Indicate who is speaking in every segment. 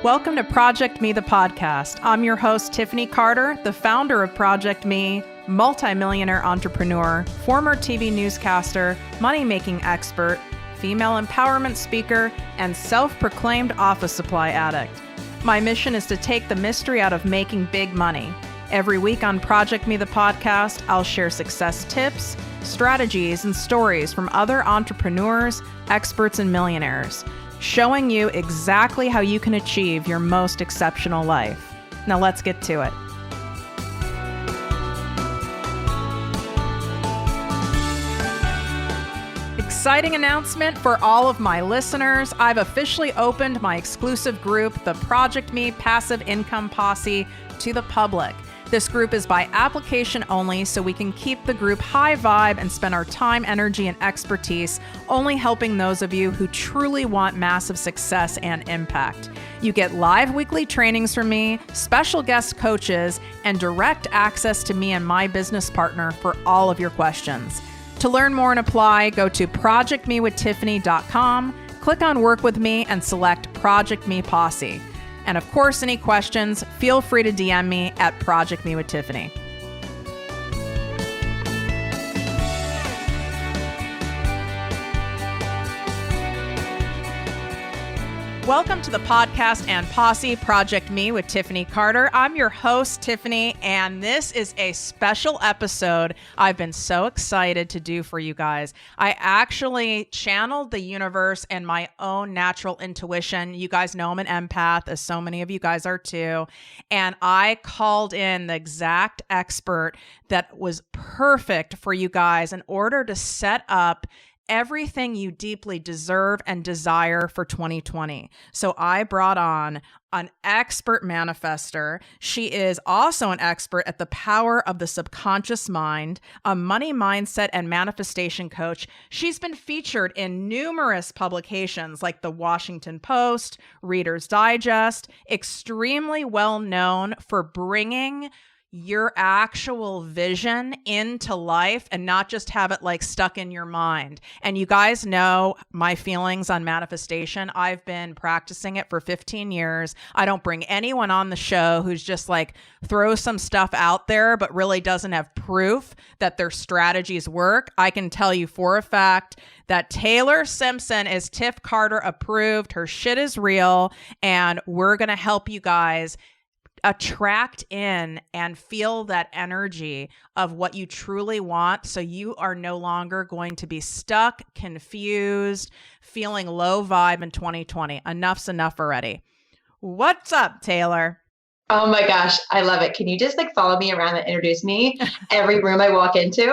Speaker 1: Welcome to ProjectME, the podcast. I'm your host, Tiffany Carter, the founder of ProjectME, multimillionaire entrepreneur, former TV newscaster, money-making expert, female empowerment speaker, and self-proclaimed office supply addict. My mission is to take the mystery out of making big money. Every week on ProjectME, the podcast, I'll share success tips, strategies, and stories from other entrepreneurs, experts, and millionaires, showing you exactly how you can achieve your most exceptional life. Now let's get to it. Exciting announcement for all of my listeners. I've officially opened my exclusive group, the ProjectME Passive Income Posse, to the public. This group is by application only, so we can keep the group high vibe and spend our time, energy, and expertise only helping those of you who truly want massive success and impact. You get live weekly trainings from me, special guest coaches, and direct access to me and my business partner for all of your questions. To learn more and apply, go to projectmewithtiffany.com, click on Work With Me, and select ProjectME Posse. And of course, any questions, feel free to DM me at ProjectME with Tiffany. Welcome to the podcast and posse, ProjectME with Tiffany Carter. I'm your host, Tiffany, and this is a special episode I've been so excited to do for you guys. I actually channeled the universe and my own natural intuition. You guys know I'm an empath, as so many of you guys are too. And I called in the exact expert that was perfect for you guys in order to set up everything you deeply deserve and desire for 2020. So I brought on an expert manifester. She is also an expert at the power of the subconscious mind, a money mindset and manifestation coach. She's been featured in numerous publications like the Washington Post, Reader's Digest, extremely well known for bringing your actual vision into life and not just have it like stuck in your mind. And you guys know my feelings on manifestation. I've been practicing it for 15 years. I don't bring anyone on the show who's just like throws some stuff out there, but really doesn't have proof that their strategies work. I can tell you for a fact that Taylor Simpson is Tiff Carter approved. Her shit is real. And we're going to help you guys attract in and feel that energy of what you truly want, so you are no longer going to be stuck, confused, feeling low vibe in 2020. Enough's enough already. What's up, Taylor?
Speaker 2: Oh my gosh, I love it. Can you just like follow me around and introduce me every room I walk into?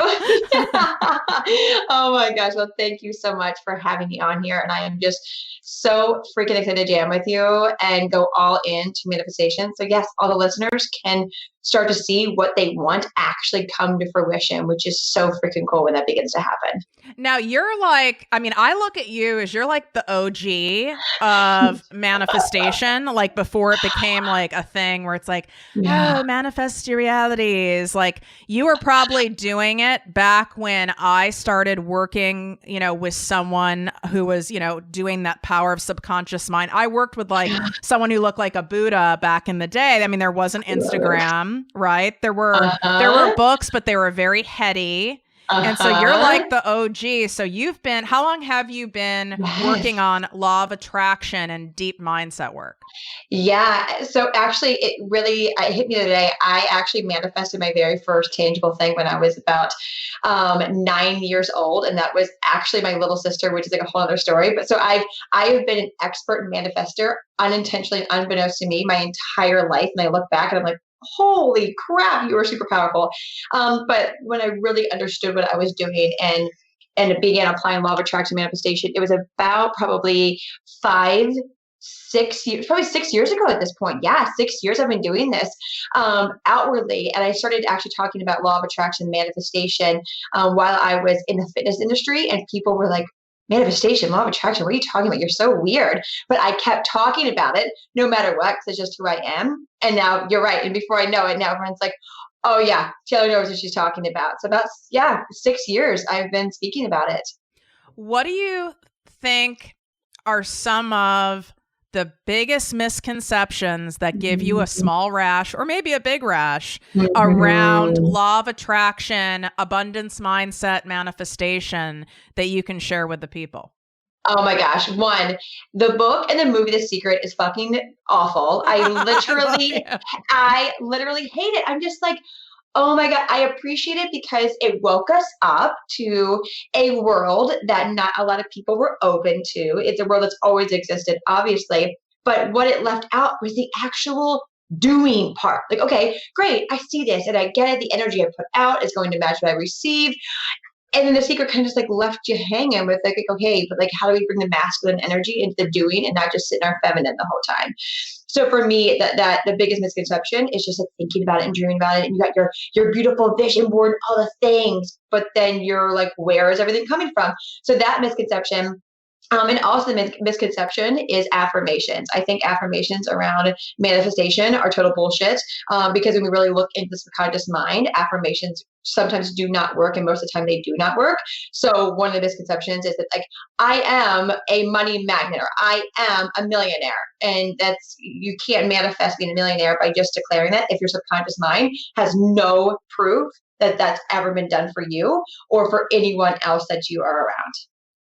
Speaker 2: Oh my gosh. Well, thank you so much for having me on here. And I am just so freaking excited to jam with you and go all into manifestation. So yes, all the listeners can start to see what they want actually come to fruition, which is so freaking cool when that begins to happen.
Speaker 1: Now you're like, I mean, I look at you as you're like the OG of manifestation, like before it became like a thing where it's like, oh, manifest your realities. Like you were probably doing it back when I started working, you know, with someone who was, you know, doing that power of subconscious mind. I worked with like someone who looked like a Buddha back in the day. I mean, there wasn't Instagram, right? There were books, but they were very heady. And so you're like the OG. So you've been, how long have you been working on law of attraction and deep mindset work?
Speaker 2: Yeah. So actually it hit me the other day. I actually manifested my very first tangible thing when I was about 9 years old. And that was actually my little sister, which is like a whole other story. But so I have been an expert manifester unintentionally, unbeknownst to me my entire life. And I look back and I'm like, holy crap, you were super powerful. But when I really understood what I was doing and began applying law of attraction manifestation, it was about probably 6 years, probably 6 years ago at this point. Yeah, 6 years I've been doing this outwardly. And I started actually talking about law of attraction manifestation while I was in the fitness industry, and people were like, manifestation, law of attraction, what are you talking about? You're so weird. But I kept talking about it no matter what, because it's just who I am. And now you're right. And before I know it, now everyone's like, oh yeah, Taylor knows what she's talking about. So about 6 years I've been speaking about it.
Speaker 1: What do you think are some of the biggest misconceptions that give you a small rash or maybe a big rash around law of attraction, abundance mindset, manifestation that you can share with the people?
Speaker 2: Oh my gosh. One, the book and the movie The Secret is fucking awful. I literally hate it. I'm just like, oh my God, I appreciate it because it woke us up to a world that not a lot of people were open to. It's a world that's always existed, obviously. But what it left out was the actual doing part. Like, okay, great, I see this and I get it. The energy I put out is going to match what I receive. And then The Secret kind of just like left you hanging with like, okay, but like, how do we bring the masculine energy into the doing and not just sit in our feminine the whole time? So for me, that the biggest misconception is just like thinking about it and dreaming about it, and you got your beautiful vision board, all the things, but then you're like, where is everything coming from? So that misconception. And also the misconception is affirmations. I think affirmations around manifestation are total bullshit, because when we really look into the subconscious mind, affirmations sometimes do not work, and most of the time they do not work. So one of the misconceptions is that like, I am a money magnet or I am a millionaire. And that's, you can't manifest being a millionaire by just declaring that if your subconscious mind has no proof that that's ever been done for you or for anyone else that you are around.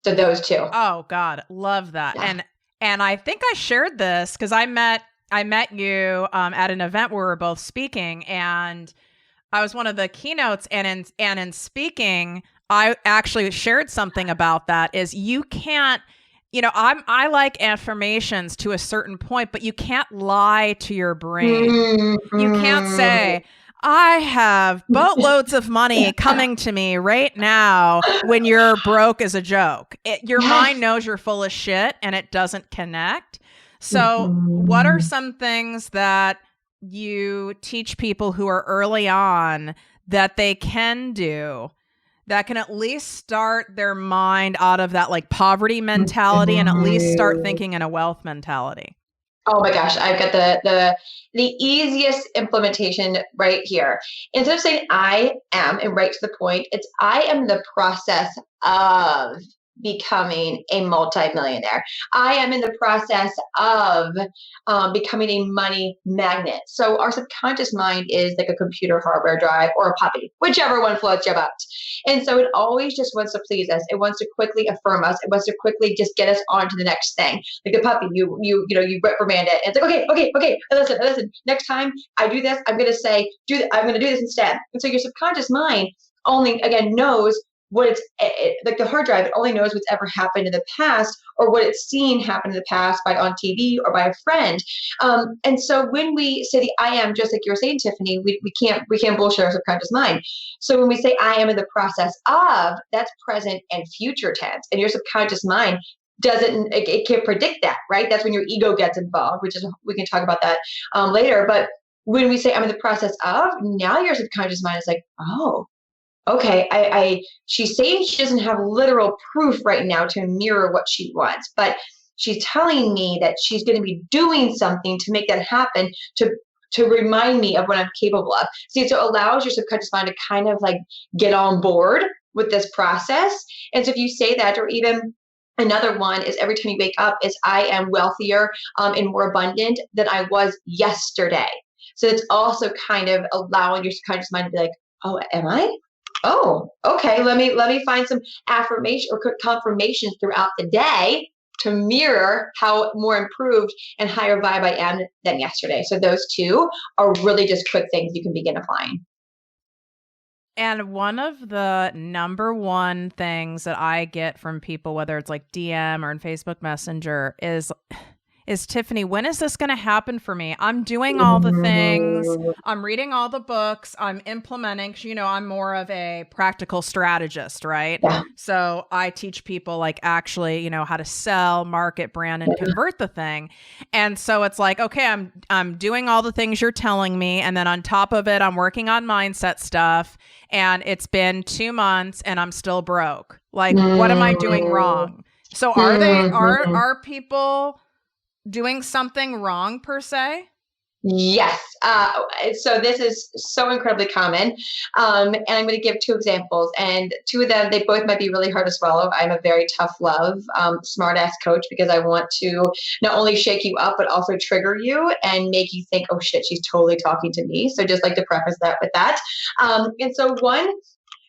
Speaker 2: So those two.
Speaker 1: Oh God, love that.
Speaker 2: Yeah.
Speaker 1: And I think I shared this because I met you at an event where we were both speaking, and I was one of the keynotes. And in speaking, I actually shared something about that. Is you can't, I like affirmations to a certain point, but you can't lie to your brain.
Speaker 2: Mm-hmm.
Speaker 1: You can't say, I have boatloads of money coming to me right now when you're broke as a joke. Your mind knows you're full of shit and it doesn't connect. So what are some things that you teach people who are early on that they can do that can at least start their mind out of that like poverty mentality and at least start thinking in a wealth mentality?
Speaker 2: Oh my gosh, I've got the easiest implementation right here. Instead of saying I am and right to the point, it's I am the process of becoming a multimillionaire. I am in the process of becoming a money magnet. So our subconscious mind is like a computer hardware drive or a puppy, whichever one floats your boat. And so it always just wants to please us. It wants to quickly affirm us. It wants to quickly just get us on to the next thing. Like the puppy, you reprimand it. And it's like, okay, listen. Next time I do this, I'm going to say, I'm going to do this instead. And so your subconscious mind only, again, knows what like the hard drive, it only knows what's ever happened in the past or what it's seen happen in the past on TV or by a friend. And so when we say the I am, just like you were saying, Tiffany, we can't bullshit our subconscious mind. So when we say I am in the process of, that's present and future tense, and your subconscious mind it can't predict that, right? That's when your ego gets involved, which is, we can talk about that later. But when we say I'm in the process of, now your subconscious mind is like, oh, okay, she's saying she doesn't have literal proof right now to mirror what she wants, but she's telling me that she's going to be doing something to make that happen, to remind me of what I'm capable of. See, so it allows your subconscious mind to kind of like get on board with this process. And so if you say that, or even another one is every time you wake up is I am wealthier and more abundant than I was yesterday. So it's also kind of allowing your subconscious mind to be like, oh, am I? Oh, okay. Let me find some affirmation or confirmations throughout the day to mirror how more improved and higher vibe I am than yesterday. So those two are really just quick things you can begin applying.
Speaker 1: And one of the number one things that I get from people, whether it's like DM or in Facebook Messenger, is Tiffany, when is this going to happen for me? I'm doing all the things. I'm reading all the books. I'm implementing, because, I'm more of a practical strategist, right?
Speaker 2: Yeah.
Speaker 1: So I teach people like actually, how to sell, market, brand, and convert the thing. And so it's like, okay, I'm doing all the things you're telling me. And then on top of it, I'm working on mindset stuff. And it's been 2 months and I'm still broke. Like, what am I doing wrong? So are people doing something wrong per se?
Speaker 2: Yes. So this is so incredibly common. And I'm going to give two examples, and two of them, they both might be really hard to swallow. I'm a very tough love, smart ass coach because I want to not only shake you up, but also trigger you and make you think, oh shit, she's totally talking to me. So just like to preface that with that. And so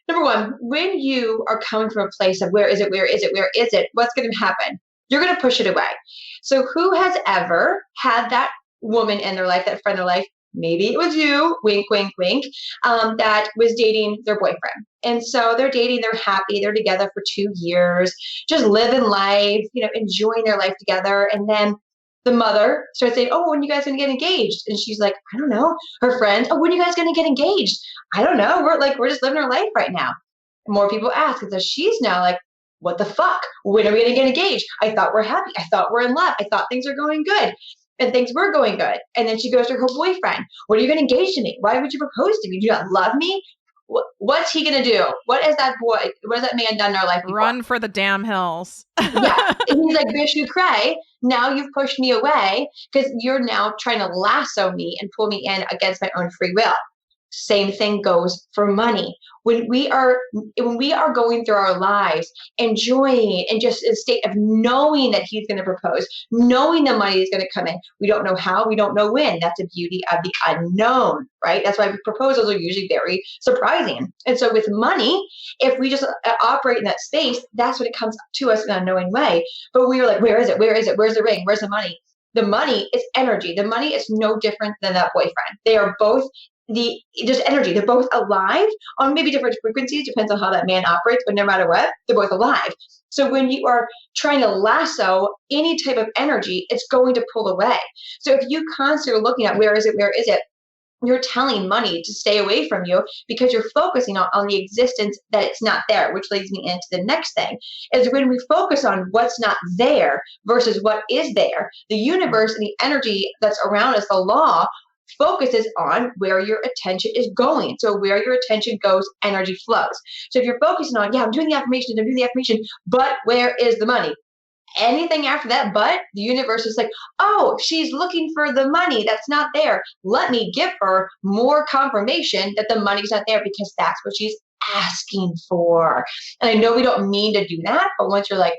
Speaker 2: number one, when you are coming from a place of where is it, where is it, where is it, what's going to happen? You're going to push it away. So who has ever had that woman in their life, that friend in their life? Maybe it was you, wink, wink, wink, that was dating their boyfriend. And so they're dating, they're happy, they're together for 2 years, just living life, enjoying their life together. And then the mother starts saying, oh, when are you guys going to get engaged? And she's like, I don't know. Her friends, oh, when are you guys going to get engaged? I don't know. We're just living our life right now. And more people ask. And so she's now like, what the fuck? When are we going to get engaged? I thought we're happy. I thought we're in love. I thought things are going good. And things were going good. And then she goes to her boyfriend. When are you going to engage to me? Why would you propose to me? Do you not love me? What's he going to do? What has that man done in our life before?
Speaker 1: Run for the damn hills.
Speaker 2: Yeah. And he's like, bitch, you cray. Now you've pushed me away because you're now trying to lasso me and pull me in against my own free will. Same thing goes for money. When we are going through our lives, enjoying and just in a state of knowing that he's going to propose, knowing the money is going to come in, we don't know how, we don't know when. That's the beauty of the unknown, right? That's why proposals are usually very surprising. And so with money, if we just operate in that space, that's when it comes to us in an unknowing way. But we are like, where is it? Where is it? Where's the ring? Where's the money? The money is energy. The money is no different than that boyfriend. They are both just energy. They're both alive on maybe different frequencies, depends on how that man operates, but no matter what, they're both alive. So when you are trying to lasso any type of energy, it's going to pull away. So if you constantly are looking at where is it, you're telling money to stay away from you because you're focusing on the existence that it's not there, which leads me into the next thing is when we focus on what's not there versus what is there, the universe and the energy that's around us, the law focuses on where your attention is going. So where your attention goes, energy flows. So if you're focusing on, I'm doing the affirmation, but where is the money? Anything after that, but the universe is like, oh, she's looking for the money that's not there. Let me give her more confirmation that the money's not there because that's what she's asking for. And I know we don't mean to do that, but once you're like,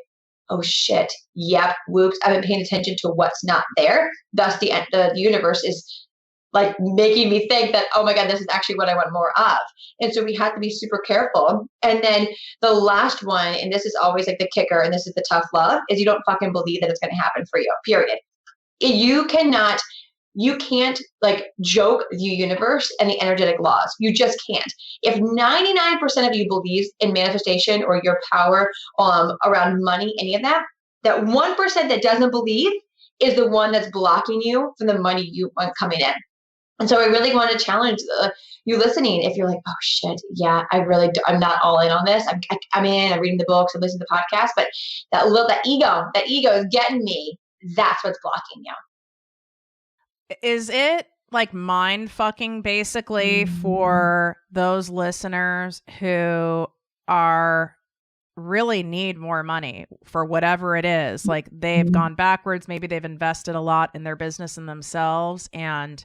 Speaker 2: oh shit, yep, whoops, I've been paying attention to what's not there. Thus the universe is like making me think that, oh my God, this is actually what I want more of. And so we have to be super careful. And then the last one, and this is always like the kicker, and this is the tough love, is you don't fucking believe that it's going to happen for you, period. You can't like joke the universe and the energetic laws. You just can't. If 99% of you believes in manifestation or your power around money, any of that, that 1% that doesn't believe is the one that's blocking you from the money you want coming in. And so I really want to challenge you listening. If you're like, oh shit, yeah, I'm not all in on this. I'm reading the books, I'm listening to the podcast, but that ego is getting me. That's what's blocking you.
Speaker 1: Is it like mind fucking basically for those listeners who are really need more money for whatever it is? Like they've gone backwards. Maybe they've invested a lot in their business and themselves, and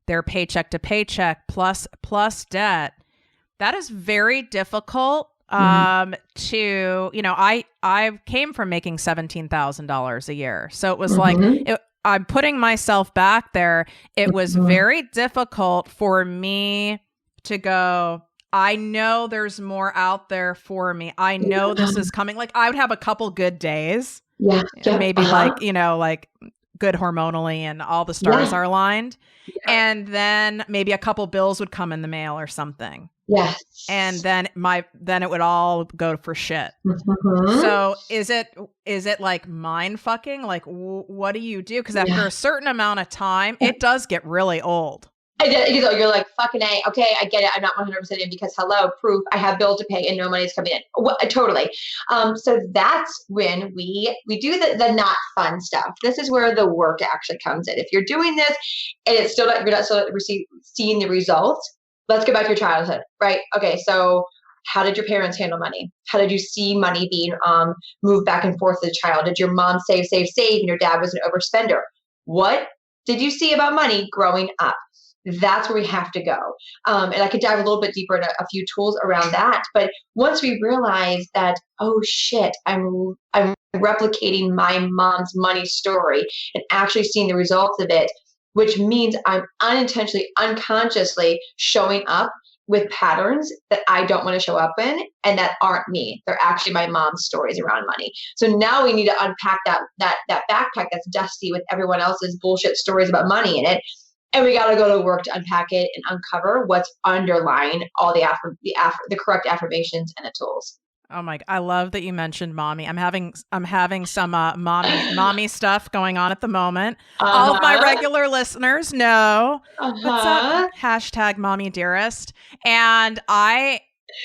Speaker 1: they're paycheck to paycheck plus debt. That is very difficult to, I came from making $17,000 a year. So it was like, I'm putting myself back there. It was very difficult for me to go, I know there's more out there for me. I know this is coming. Like I would have a couple good days.
Speaker 2: Yeah.
Speaker 1: Maybe like good hormonally and all the stars are aligned. Yeah. And then maybe a couple bills would come in the mail or something.
Speaker 2: Yes.
Speaker 1: And then it would all go for shit. So is it like mind fucking? Like what do you do? Because after a certain amount of time, it does get really old.
Speaker 2: You're like, fucking A, okay, I get it. I'm not 100% in because hello, proof, I have bills to pay and no money's coming in. Totally. So that's when we do the not fun stuff. This is where the work actually comes in. If you're doing this and it's still you're not still seeing the results, let's go back to your childhood, right? Okay, so how did your parents handle money? How did you see money being moved back and forth as a child? Did your mom save, and your dad was an overspender? What did you see about money growing up? That's where we have to go. And I could dive a little bit deeper into a few tools around that. But once we realize that, oh shit, I'm replicating my mom's money story and actually seeing the results of it, which means I'm unintentionally, unconsciously showing up with patterns that I don't want to show up in and that aren't me. They're actually my mom's stories around money. So now we need to unpack that backpack that's dusty with everyone else's bullshit stories about money in it. And we got to go to work to unpack it and uncover what's underlying all the correct affirmations and the tools.
Speaker 1: Oh my! I love that you mentioned mommy. I'm having some mommy stuff going on at the moment. All of my regular listeners know what's up. Hashtag mommy dearest. And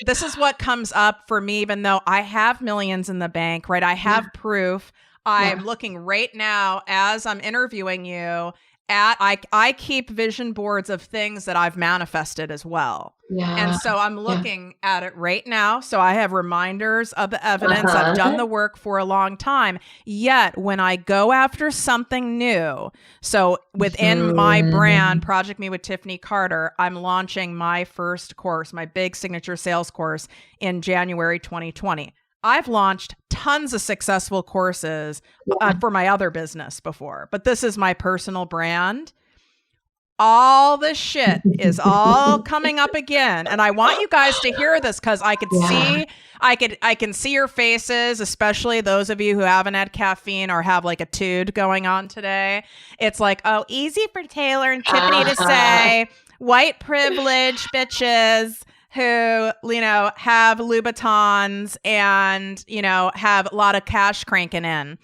Speaker 1: this is what comes up for me, even though I have millions in the bank, right? I have proof. I'm looking right now as I'm interviewing you I keep vision boards of things that I've manifested as well. Yeah. And so I'm looking at it right now. So I have reminders of the evidence. I've done the work for a long time. Yet when I go after something new, so within my brand, ProjectME with Tiffany Carter, I'm launching my first course, my big signature sales course in January 2020. I've launched tons of successful courses for my other business before, but this is my personal brand. All this shit is all coming up again. And I want you guys to hear this because I could see, I can see your faces, especially those of you who haven't had caffeine or have like a tood going on today. It's like, oh, easy for Taylor and Tiffany to say, white privilege bitches who, have Louboutins and, have a lot of cash cranking in.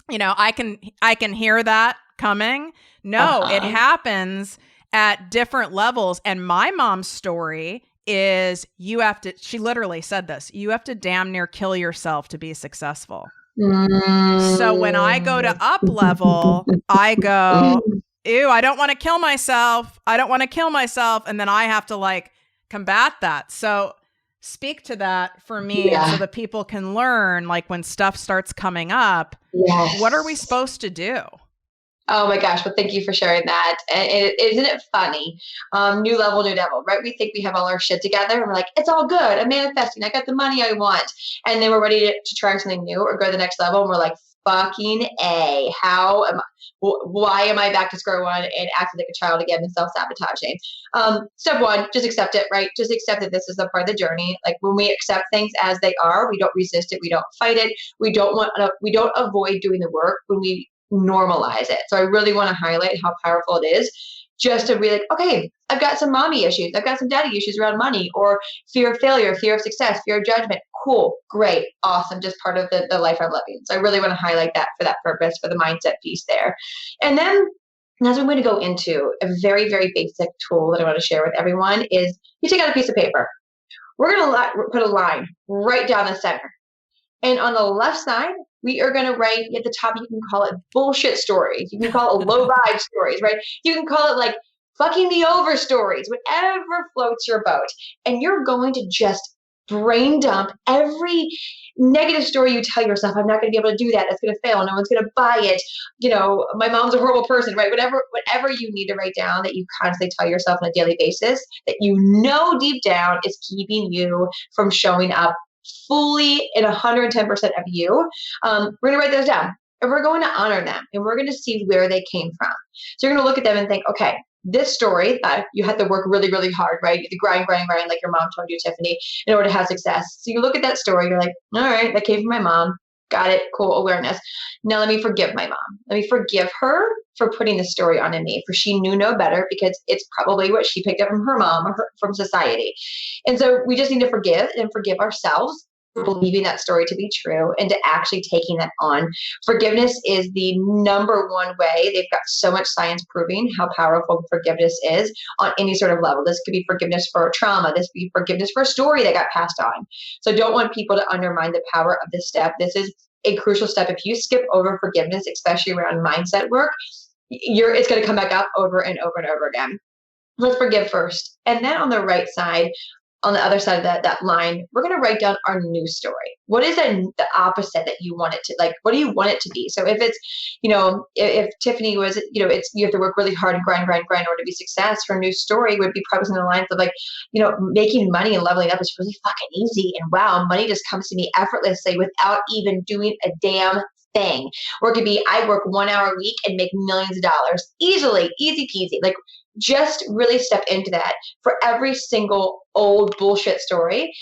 Speaker 1: I can hear that coming. No, it happens at different levels. And my mom's story is she literally said this, you have to damn near kill yourself to be successful. So when I go to up level, I go, ew, I don't want to kill myself. And then I have to combat that. So speak to that for me so that people can learn, when stuff starts coming up, what are we supposed to do?
Speaker 2: Oh my gosh. Well, thank you for sharing that. And isn't it funny? New level, new devil, right? We think we have all our shit together and we're like, it's all good. I'm manifesting. I got the money I want. And then we're ready to try something new or go to the next level. And we're like, fucking A, why am I back to square one and acting like a child again and self-sabotaging? Step one, just accept it, right? Just accept that this is a part of the journey. When we accept things as they are, we don't resist it. We don't fight it. We don't avoid doing the work when we normalize it. So I really want to highlight how powerful it is just to be like, okay, I've got some mommy issues. I've got some daddy issues around money or fear of failure, fear of success, fear of judgment. Cool, great, awesome, just part of the life I'm living. So I really want to highlight that for that purpose, for the mindset piece there. And then as I'm going to go into a very, very basic tool that I want to share with everyone is you take out a piece of paper. We're going to put a line right down the center. And on the left side, we are going to write at the top, you can call it bullshit stories. You can call it low vibe stories, right? You can call it fucking me over stories, whatever floats your boat. And you're going to just brain dump every negative story you tell yourself. I'm not going to be able to do that. That's going to fail. No one's going to buy it. My mom's a horrible person, right? Whatever you need to write down that you constantly tell yourself on a daily basis that deep down is keeping you from showing up fully in 110% of you. We're going to write those down and we're going to honor them and we're going to see where they came from. So you're going to look at them and think, okay, this story, you had to work really, really hard, right? The grind, like your mom told you, Tiffany, in order to have success. So you look at that story, you're like, all right, that came from my mom. Got it. Cool. Awareness. Now let me forgive my mom. Let me forgive her for putting the story onto me, for she knew no better because it's probably what she picked up from her mom or from society. And so we just need to forgive and forgive ourselves for believing that story to be true and to actually taking that on. Forgiveness is the number one way. They've got so much science proving how powerful forgiveness is on any sort of level. This could be forgiveness for trauma. This could be forgiveness for a story that got passed on. So I don't want people to undermine the power of this step. This is a crucial step. If you skip over forgiveness, especially around mindset work, it's going to come back up over and over and over again. Let's forgive first. And then on the right side, on the other side of that line, we're going to write down our new story. What is the opposite that you want it to, like, what do you want it to be? So if it's, if Tiffany was, it's, you have to work really hard and grind in order to be success, her new story would be probably in the lines of like, making money and leveling up is really fucking easy. And wow, money just comes to me effortlessly without even doing a damn thing. Or it could be, I work 1 hour a week and make millions of dollars easily, easy peasy. Like, just really step into that for every single old bullshit story.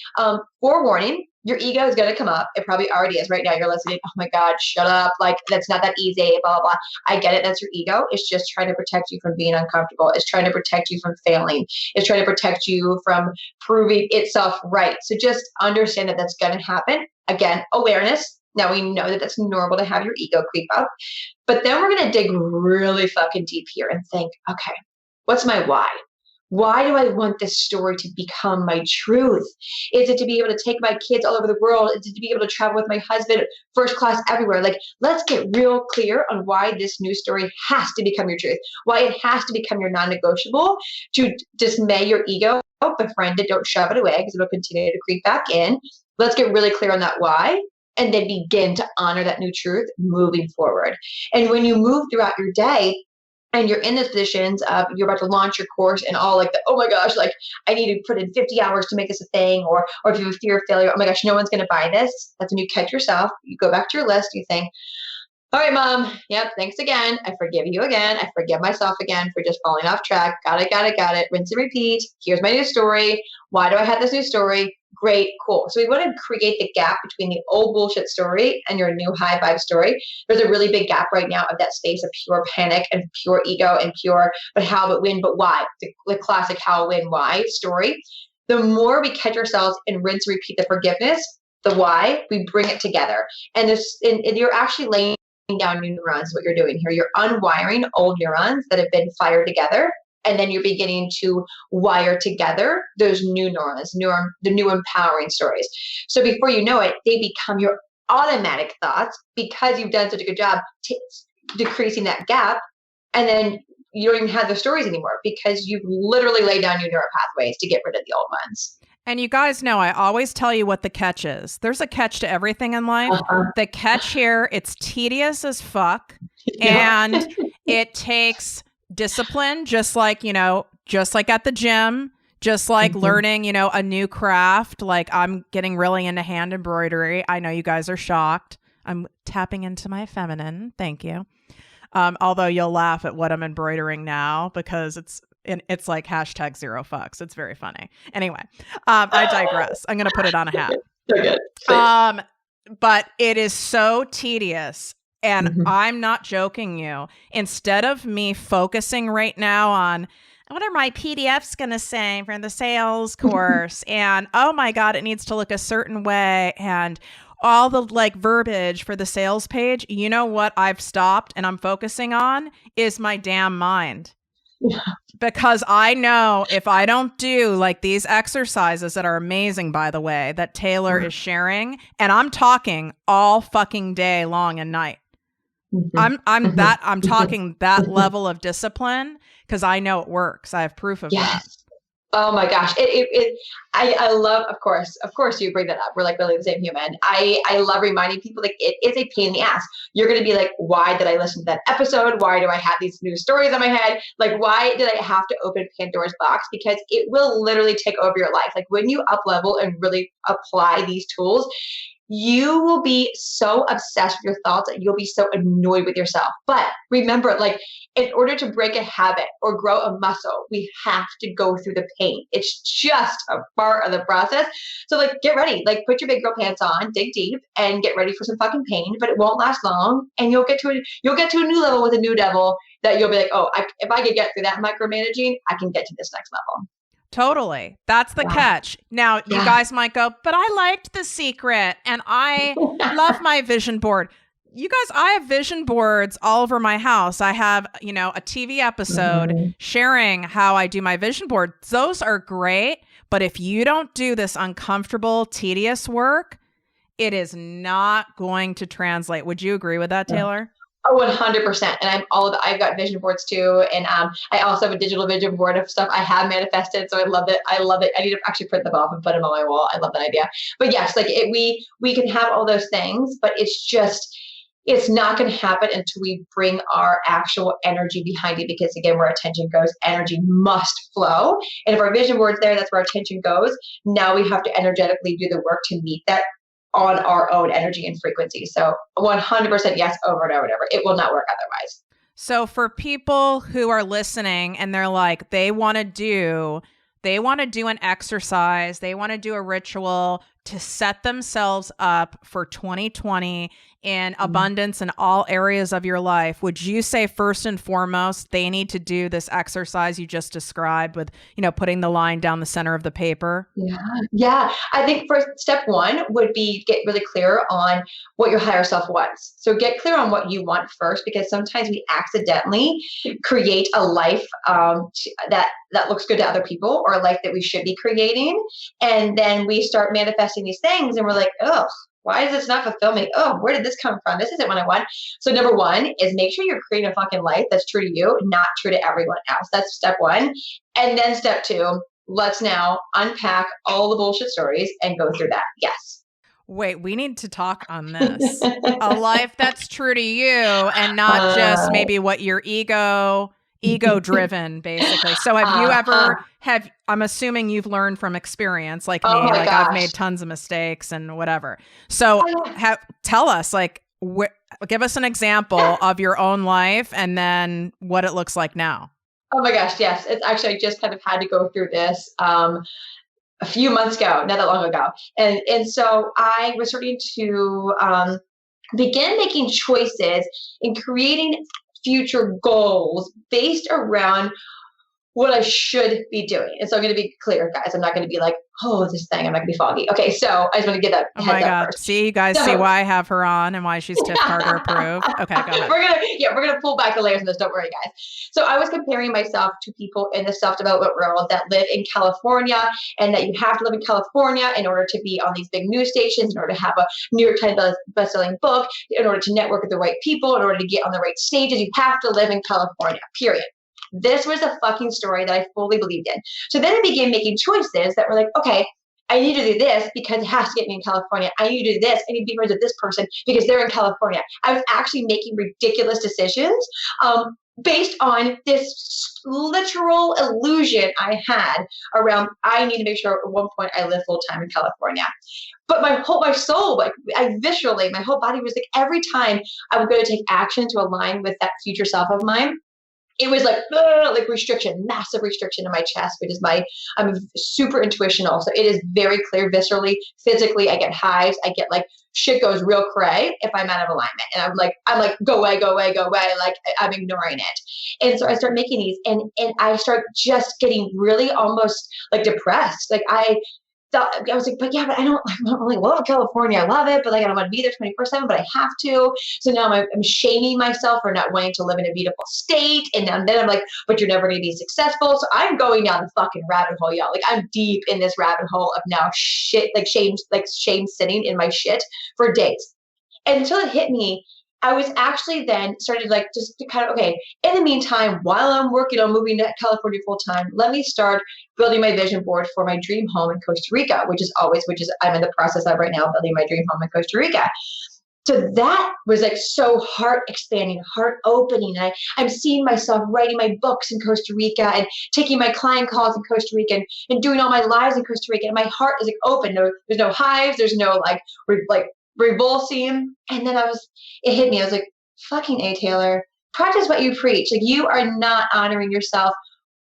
Speaker 2: Forewarning, your ego is going to come up. It probably already is right now. You're listening. Oh my God, shut up. Like, that's not that easy, blah, blah, blah. I get it. That's your ego. It's just trying to protect you from being uncomfortable. It's trying to protect you from failing. It's trying to protect you from proving itself right. So just understand that that's going to happen. Again, awareness. Now we know that that's normal to have your ego creep up. But then we're going to dig really fucking deep here and think, okay, what's my why? Why do I want this story to become my truth? Is it to be able to take my kids all over the world? Is it to be able to travel with my husband first class everywhere? Like, let's get real clear on why this new story has to become your truth, why it has to become your non-negotiable, to dismay your ego, befriend it, don't shove it away because it'll continue to creep back in. Let's get really clear on that why, and then begin to honor that new truth moving forward. And when you move throughout your day, and you're in those positions of you're about to launch your course and all like the, oh my gosh, like I need to put in 50 hours to make this a thing, or if you have a fear of failure, oh my gosh, no one's going to buy this. That's when you catch yourself. You go back to your list. You think, all right, mom. Yep. Thanks again. I forgive you again. I forgive myself again for just falling off track. Got it. Rinse and repeat. Here's my new story. Why do I have this new story? Great, cool. So we want to create the gap between the old bullshit story and your new high vibe story. There's a really big gap right now of that space of pure panic and pure ego and pure, but how, but when, but why? The classic how, when, why story. The more we catch ourselves and rinse and repeat the forgiveness, the why, we bring it together. And you're actually laying down new neurons, what you're doing here. You're unwiring old neurons that have been fired together. And then you're beginning to wire together those new neurons, the new empowering stories. So before you know it, they become your automatic thoughts because you've done such a good job decreasing that gap. And then you don't even have the stories anymore because you've literally laid down your neural pathways to get rid of the old ones.
Speaker 1: And you guys know, I always tell you what the catch is. There's a catch to everything in life. The catch here, it's tedious as fuck. And it takes discipline, just like at the gym, just like learning, a new craft. Like I'm getting really into hand embroidery. I know you guys are shocked. I'm tapping into my feminine. Thank you. Although you'll laugh at what I'm embroidering now because it's like #0fucks. It's very funny. Anyway, I digress. I'm going to put it on a hat.
Speaker 2: Okay.
Speaker 1: But it is so tedious. And I'm not joking you. Instead of me focusing right now on what are my PDFs going to say for the sales course? And oh my God, it needs to look a certain way. And all the like verbiage for the sales page. You know what I've stopped and I'm focusing on is my damn mind. Yeah. Because I know if I don't do like these exercises that are amazing, by the way, that Taylor is sharing, and I'm talking all fucking day long and night. I'm talking that level of discipline because I know it works. I have proof of that.
Speaker 2: Oh my gosh. I love, of course you bring that up. We're like really the same human. I love reminding people like it is a pain in the ass. You're going to be like, why did I listen to that episode? Why do I have these new stories in my head? Like, why did I have to open Pandora's box? Because it will literally take over your life. Like when you up level and really apply these tools, you will be so obsessed with your thoughts and you'll be so annoyed with yourself. But remember, like in order to break a habit or grow a muscle, we have to go through the pain. It's just a part of the process. So like, get ready, like put your big girl pants on, dig deep and get ready for some fucking pain, but it won't last long. And you'll get to a new level with a new devil that you'll be like, oh, if I could get through that micromanaging, I can get to this next level.
Speaker 1: Totally. That's the catch. Now, you guys might go, but I liked The Secret and I love my vision board. You guys, I have vision boards all over my house. I have, a TV episode sharing how I do my vision board. Those are great. But if you don't do this uncomfortable, tedious work, it is not going to translate. Would you agree with that, Taylor?
Speaker 2: Oh, 100%. And I've got vision boards too. And I also have a digital vision board of stuff I have manifested. So I love it. I love it. I need to actually print them off and put them on my wall. I love that idea. But yes, like we can have all those things, but it's not going to happen until we bring our actual energy behind it. Because again, where attention goes, energy must flow. And if our vision board's there, that's where our attention goes. Now we have to energetically do the work to meet that on our own energy and frequency. So 100% yes, over and over and over. It will not work otherwise.
Speaker 1: So for people who are listening and they're like, they want to do an exercise, they want to do a ritual to set themselves up for 2020 in abundance in all areas of your life, would you say first and foremost, they need to do this exercise you just described with, putting the line down the center of the paper?
Speaker 2: Yeah. Yeah. I think first step one would be get really clear on what your higher self wants. So get clear on what you want first, because sometimes we accidentally create a life that looks good to other people, or a life that we should be creating. And then we start manifesting these things and we're like, oh, why does this not fulfill me? Oh, where did this come from? This isn't what I want. So number one is make sure you're creating a fucking life that's true to you, not true to everyone else. That's step one. And then step two, let's now unpack all the bullshit stories and go through that. Yes.
Speaker 1: Wait, we need to talk on this. A life that's true to you and not just maybe what your ego driven, basically. So have you ever I'm assuming you've learned from experience like me, like gosh. I've made tons of mistakes and whatever. So tell us, like, give us an example of your own life and then what it looks like now.
Speaker 2: Oh my gosh. Yes. It's actually, I just kind of had to go through this, a few months ago, not that long ago. And so I was starting to, begin making choices and creating future goals based around what I should be doing. And so I'm going to be clear, guys. I'm not going to be like, oh, this thing, I'm not going to be foggy. Okay, so I just want to get that heads up first.
Speaker 1: See, you guys see why I have her on and why she's Tiff Carter approved. Okay, go ahead.
Speaker 2: We're gonna pull back the layers on this. Don't worry, guys. So I was comparing myself to people in the self-development world that live in California, and that you have to live in California in order to be on these big news stations, in order to have a New York Times best-selling book, in order to network with the right people, in order to get on the right stages. You have to live in California, period. This was a fucking story that I fully believed in. So then I began making choices that were like, okay, I need to do this because it has to get me in California. I need to do this. I need to be friends with this person because they're in California. I was actually making ridiculous decisions based on this literal illusion I had around, I need to make sure at one point I live full time in California. But my soul, like viscerally, my whole body was like, every time I would go to take action to align with that future self of mine, it was like restriction, massive restriction in my chest, because I'm super intuitional. So it is very clear viscerally, physically. I get hives. I get like shit goes real cray if I'm out of alignment. And I'm like, go away, go away, go away. Like I'm ignoring it. And so I start making these and I start just getting really almost like depressed. Like I was like, but I don't really love California. I love it, but like I don't want to be there 24/7, but I have to. So now I'm shaming myself for not wanting to live in a beautiful state. And then I'm like, but you're never going to be successful. So I'm going down the fucking rabbit hole, y'all. Like I'm deep in this rabbit hole of now shit, like shame sitting in my shit for days. And until it hit me, I was actually then started like just to kind of, okay, in the meantime, while I'm working on moving to California full time, let me start building my vision board for my dream home in Costa Rica, which is I'm in the process of right now building my dream home in Costa Rica. So that was like so heart expanding, heart opening. And I'm seeing myself writing my books in Costa Rica and taking my client calls in Costa Rica and doing all my lives in Costa Rica. And my heart is like open. There's no hives. There's no like revulsing. And then it hit me. I was like, fucking A, Taylor, practice what you preach. Like you are not honoring yourself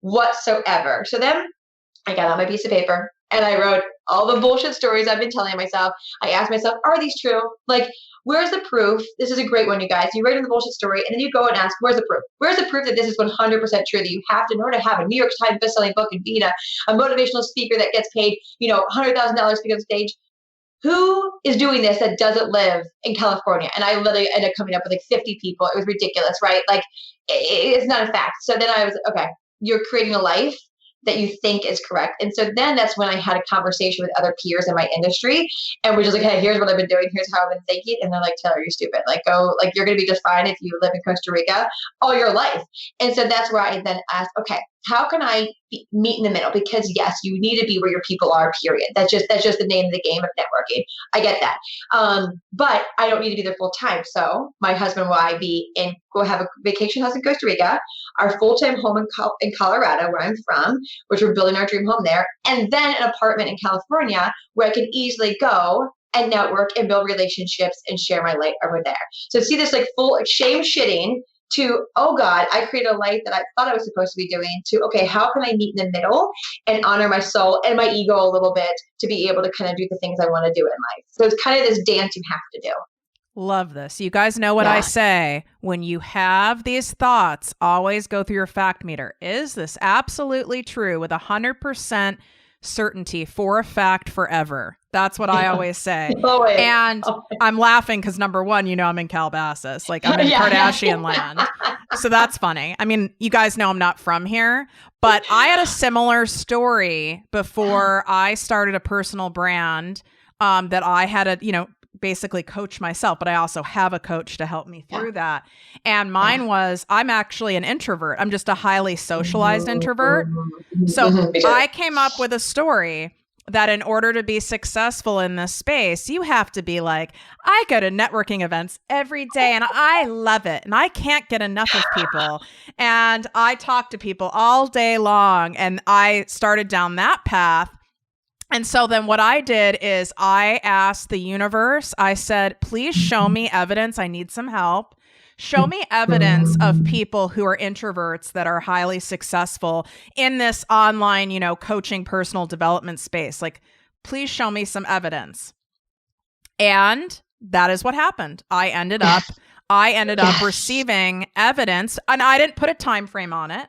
Speaker 2: whatsoever. So then I got on my piece of paper and I wrote all the bullshit stories I've been telling myself. I asked myself, are these true? Like, where's the proof? This is a great one, you guys. You write in the bullshit story and then you go and ask, where's the proof? Where's the proof that this is 100% true, that you have to, in order to have a New York Times bestselling book and be a motivational speaker that gets paid, $100,000 to be on stage? Who is doing this that doesn't live in California? And I literally ended up coming up with like 50 people. It was ridiculous, right? Like it's not a fact. So then I was, okay, you're creating a life that you think is correct. And so then that's when I had a conversation with other peers in my industry, and we're just like, hey, here's what I've been doing, here's how I've been thinking. And they're like, Taylor, you're stupid. Like, go, like, you're going to be just fine if you live in Costa Rica all your life. And so that's where I then asked, okay, how can I meet in the middle? Because yes, you need to be where your people are, period. That's just the name of the game of networking. I get that. But I don't need to be there full time. So my husband will I be in, go have a vacation house in Costa Rica, our full-time home in Colorado, where I'm from, which we're building our dream home there, and then an apartment in California where I can easily go and network and build relationships and share my light over there. So see this like full shame shitting to, oh God, I created a life that I thought I was supposed to be doing, to, okay, how can I meet in the middle and honor my soul and my ego a little bit to be able to kind of do the things I want to do in life. So it's kind of this dance you have to do.
Speaker 1: Love this. You guys know what I say. When you have these thoughts, always go through your fact meter. Is this absolutely true with 100% certainty for a fact forever? That's what I always say.
Speaker 2: Always.
Speaker 1: And I'm laughing because number one, you know, I'm in Calabasas, like I'm in Kardashian land. So that's funny. I mean, you guys know I'm not from here, but I had a similar story before I started a personal brand that I had to, you know, basically coach myself, but I also have a coach to help me through that. And mine was, I'm actually an introvert. I'm just a highly socialized introvert. So I came up with a story that in order to be successful in this space, you have to be like, I go to networking events every day and I love it. And I can't get enough of people. And I talk to people all day long. And I started down that path. And so then what I did is I asked the universe, I said, please show me evidence. I need some help. Show me evidence of people who are introverts that are highly successful in this online, you know, coaching personal development space. Like, please show me some evidence. And that is what happened. I ended up receiving evidence, and I didn't put a time frame on it.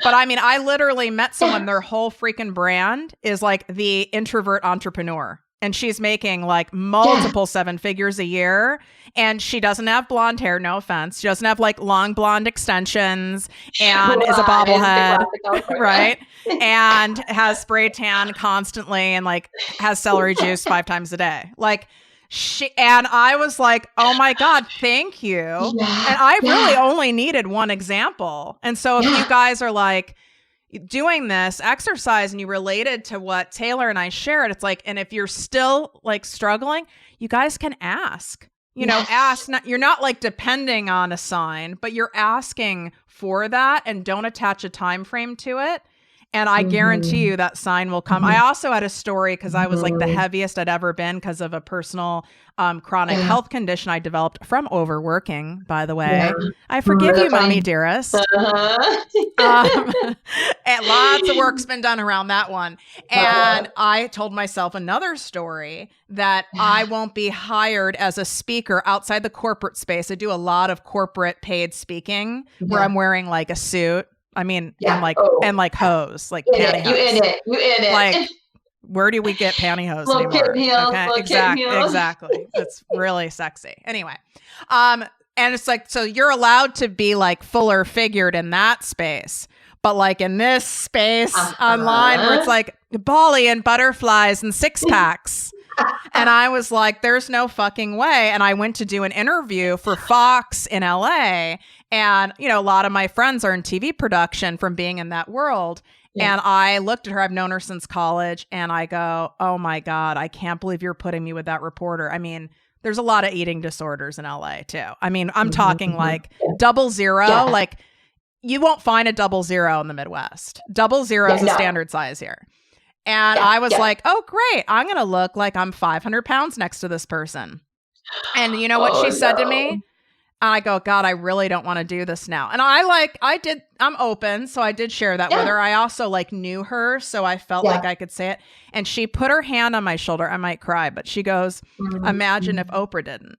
Speaker 1: But I mean, I literally met someone, their whole freaking brand is like the introvert entrepreneur. And she's making like multiple 7 figures a year. And she doesn't have blonde hair, no offense. She doesn't have like long blonde extensions and is a bobblehead, right? And has spray tan constantly and like has celery juice 5 times a day. Like and I was like, oh my God, thank you. And I really only needed one example. And so if you guys are like, doing this exercise and you related to what Taylor and I shared, it's like, and if you're still like struggling, you guys can ask, you know, ask, you're not like depending on a sign, but you're asking for that and don't attach a time frame to it. And I guarantee you that sign will come. I also had a story because I was like the heaviest I'd ever been because of a personal chronic health condition I developed from overworking, by the way. I forgive you, mommy dearest. And lots of work's been done around that one. And I told myself another story that I won't be hired as a speaker outside the corporate space. I do a lot of corporate paid speaking where I'm wearing like a suit. I mean, and like hose, like pantyhose. You in it. Like, where do we get pantyhose anymore? Kitten heels, okay, exactly. It's really sexy. Anyway, and it's like, so you're allowed to be like fuller figured in that space, but like in this space online where it's like Bali and butterflies and 6-packs. And I was like, there's no fucking way. And I went to do an interview for Fox in LA. And, you know, a lot of my friends are in TV production from being in that world. And I looked at her, I've known her since college. And I go, oh my God, I can't believe you're putting me with that reporter. I mean, there's a lot of eating disorders in LA too. I mean, I'm talking like 00, like you won't find a 00 in the Midwest. 00 is a standard size here. And I was like, oh, great. I'm going to look like I'm 500 pounds next to this person. And you know what she said to me? And I go, God, I really don't want to do this now. And I'm open. So I did share that with her. I also like knew her. So I felt like I could say it. And she put her hand on my shoulder. I might cry, but she goes, imagine if Oprah didn't.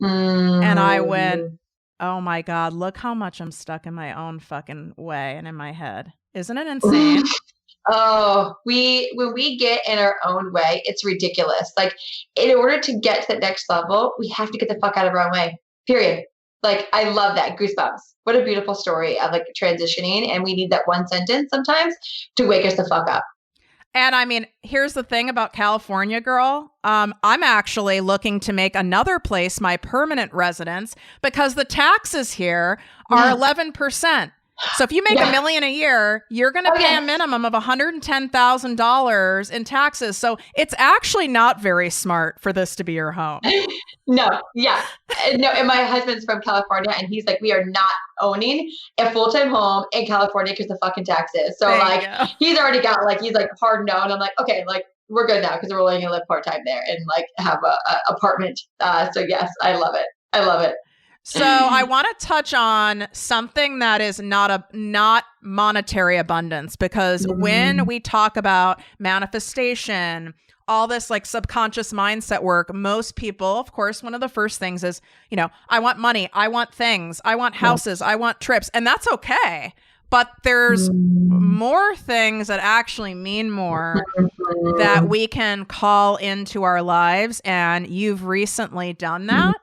Speaker 1: And I went, oh my God, look how much I'm stuck in my own fucking way and in my head. Isn't it insane?
Speaker 2: Oh, when we get in our own way, it's ridiculous. Like, in order to get to the next level, we have to get the fuck out of our own way. Period. Like, I love that. Goosebumps. What a beautiful story of like transitioning. And we need that one sentence sometimes to wake us the fuck up.
Speaker 1: And I mean, here's the thing about California, girl. I'm actually looking to make another place my permanent residence because the taxes here are 11%. So if you make $1 million a year, you're going to pay a minimum of $110,000 in taxes. So it's actually not very smart for this to be your home.
Speaker 2: No, and my husband's from California, and he's like, we are not owning a full-time home in California because the fucking taxes. So he's already got he's like hard no, and I'm like, okay, like we're good now because we're only gonna live part-time there and like have a apartment. So yes, I love it. I love it.
Speaker 1: So I want to touch on something that is not monetary abundance, because when we talk about manifestation, all this like subconscious mindset work, most people, of course, one of the first things is, I want money, I want things, I want houses, I want trips, and that's okay. But there's more things that actually mean more that we can call into our lives. And you've recently done that.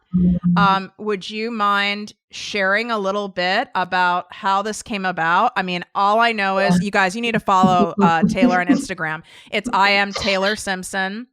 Speaker 1: Would you mind sharing a little bit about how this came about? I mean, all I know is you guys, you need to follow Taylor on Instagram. It's I am Taylor Simpson.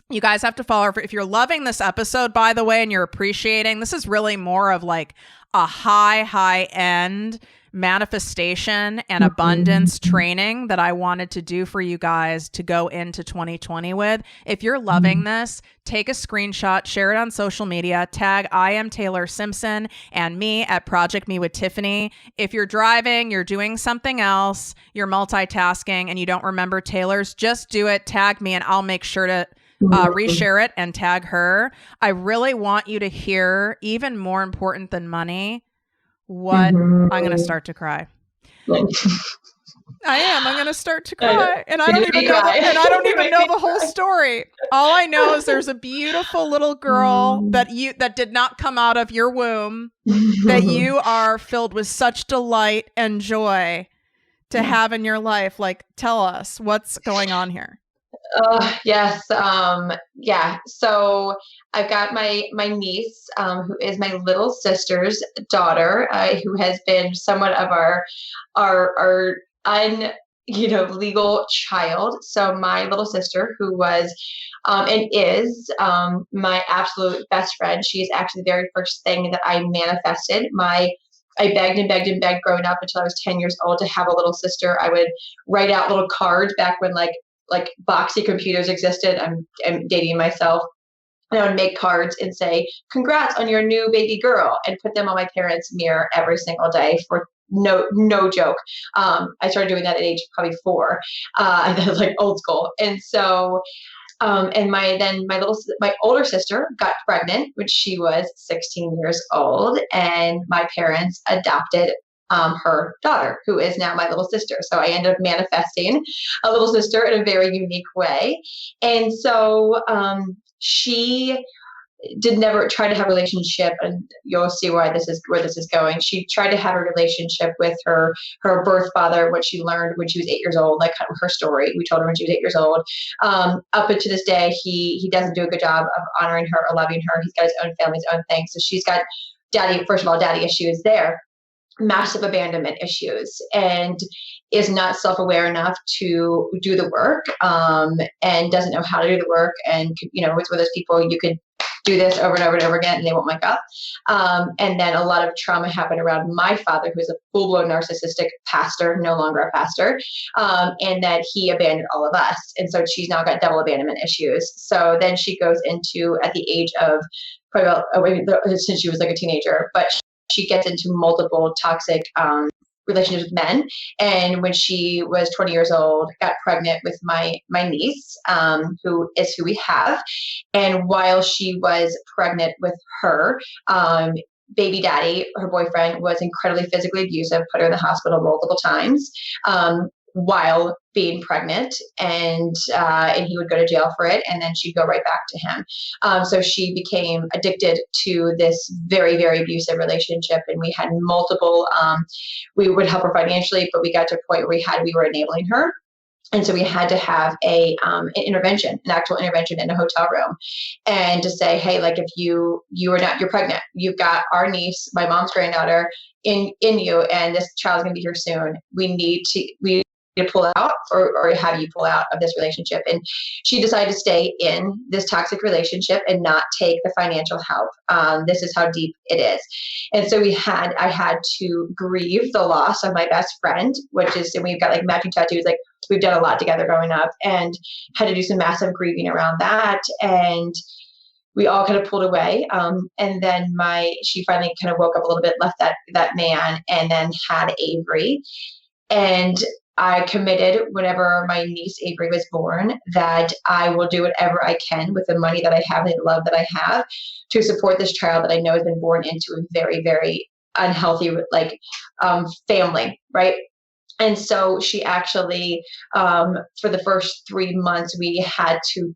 Speaker 1: You guys have to follow her. If you're loving this episode, by the way, and you're appreciating, this is really more of like a high end manifestation and abundance training that I wanted to do for you guys to go into 2020 with. If you're loving this, take a screenshot, share it on social media, tag I am Taylor Simpson and me at ProjectME with Tiffany. If you're driving, you're doing something else, you're multitasking and you don't remember Taylor's, just do it, tag me, and I'll make sure to reshare it and tag her. I really want you to hear, even more important than money, I'm going to start to cry. I'm going to start to cry. And I don't even know the whole story. All I know is there's a beautiful little girl that did not come out of your womb, that you are filled with such delight and joy to have in your life. Like, tell us what's going on here.
Speaker 2: Yes. So I've got my niece, who is my little sister's daughter, who has been somewhat of our legal child. So my little sister, who was, and is, my absolute best friend. She is actually the very first thing that I manifested. I begged and begged and begged growing up until I was 10 years old to have a little sister. I would write out little cards back when like boxy computers existed. I'm dating myself. And I would make cards and say, congrats on your new baby girl, and put them on my parents' mirror every single day for no joke. I started doing that at age probably 4. And that was like old school. And so, and my older sister got pregnant when she was 16 years old, and my parents adopted her daughter, who is now my little sister. So I ended up manifesting a little sister in a very unique way. And so she did never try to have a relationship, and you'll see where this is going. She tried to have a relationship with her birth father, what she learned when she was 8 years old, like kind of her story. We told her when she was 8 years old. Up until this day, he doesn't do a good job of honoring her or loving her. He's got his own family, his own thing. So she's got daddy issues there. Massive abandonment issues, and is not self-aware enough to do the work, and doesn't know how to do the work. And it's one of those people, you could do this over and over and over again and they won't wake up. And then a lot of trauma happened around my father, who is a full-blown narcissistic pastor, no longer a pastor, and that he abandoned all of us. And so she's now got double abandonment issues. So then she goes into, at the age of probably since she was like a teenager, but she gets into multiple toxic relationships with men. And when she was 20 years old, got pregnant with my niece, who we have. And while she was pregnant with her, baby daddy, her boyfriend, was incredibly physically abusive, put her in the hospital multiple times, while being pregnant, and he would go to jail for it, and then she'd go right back to him. So she became addicted to this very, very abusive relationship, and we had multiple. We would help her financially, but we got to a point where we were enabling her. And so we had to have an intervention, an actual intervention in a hotel room, and to say, hey, like if you're pregnant, you've got our niece, my mom's granddaughter, in you, and this child's gonna be here soon. We need to pull out, or have you pull out of this relationship. And she decided to stay in this toxic relationship and not take the financial help. This is how deep it is. And so I had to grieve the loss of my best friend, and we've got like matching tattoos, like we've done a lot together growing up, and had to do some massive grieving around that. And we all kind of pulled away. And then she finally kind of woke up a little bit, left that man, and then had Avery. And I committed whenever my niece Avery was born that I will do whatever I can with the money that I have and the love that I have to support this child that I know has been born into a very, very unhealthy family, right? And so she actually, for the first 3 months, she had to